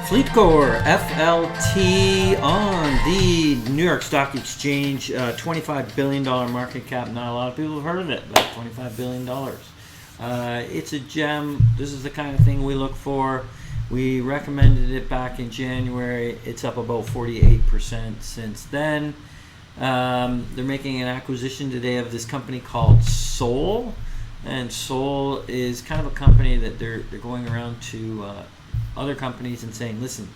Fleetcor, FLT on the New York Stock Exchange, $25 billion market cap. Not a lot of people have heard of it, but $25 billion. It's a gem. This is the kind of thing we look for. We recommended it back in January. It's up about 48% since then. They're making an acquisition today of this company called SOLE. And SOLE is kind of a company that they're going around to other companies and saying, listen,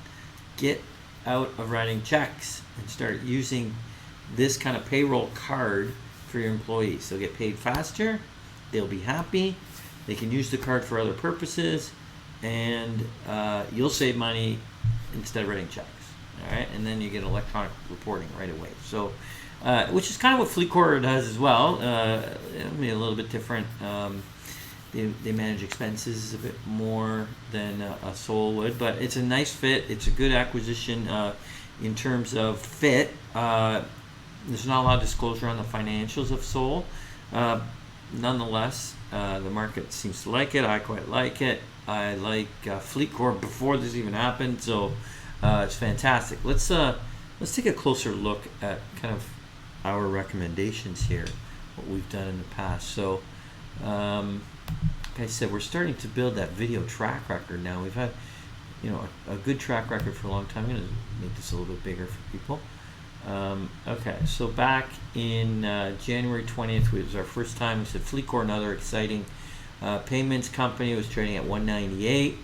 get out of writing checks and start using this kind of payroll card for your employees. They'll get paid faster, they'll be happy, they can use the card for other purposes, and you'll save money instead of writing checks. All right, and then you get electronic reporting right away. So, which is kind of what Fleetcor does as well. It'll be a little bit different. They manage expenses a bit more than a SOLE would, but it's a nice fit. It's a good acquisition in terms of fit. There's not a lot of disclosure on the financials of SOLE. Nonetheless, the market seems to like it. I quite like it. I like Fleetcor before this even happened, so it's fantastic. Let's take a closer look at kind of our recommendations here, what we've done in the past. So, like I said, we're starting to build that video track record now. We've had, a good track record for a long time. I'm going to make this a little bit bigger for people. Okay, so back in January 20th was our first time. We said Fleetcor, another exciting payments company, was trading at 198.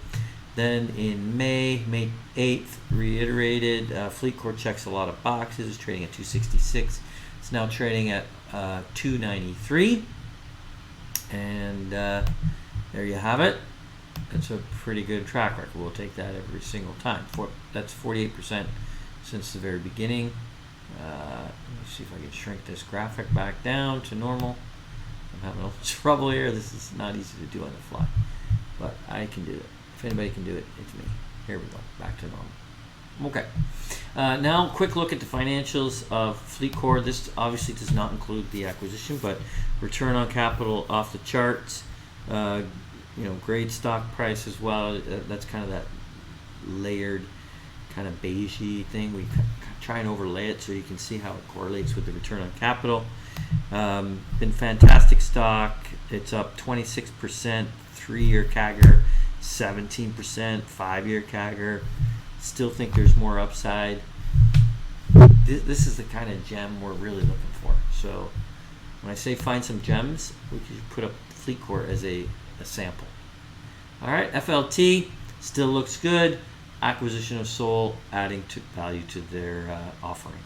Then in May 8th, reiterated, Fleetcor checks a lot of boxes, trading at 266. It's now trading at 293. And there you have it. It's a pretty good track record. We'll take that every single time. That's 48% since the very beginning. Let me see if I can shrink this graphic back down to normal. I'm having a little trouble here. This is not easy to do on the fly, but I can do it. If anybody can do it, it's me. Here we go. Back to normal. Okay. Now, quick look at the financials of Fleetcor. This obviously does not include the acquisition, but return on capital off the charts. Great stock price as well. That's kind of that layered, kind of beigey thing. We try and overlay it so you can see how it correlates with the return on capital. Been fantastic stock. It's up 26%, 3-year CAGR, 17%, 5-year CAGR. Still think there's more upside. This is the kind of gem we're really looking for. So when I say find some gems, we could put up Fleetcor as a sample. All right, FLT still looks good. Acquisition of SOLE adding value to their offering.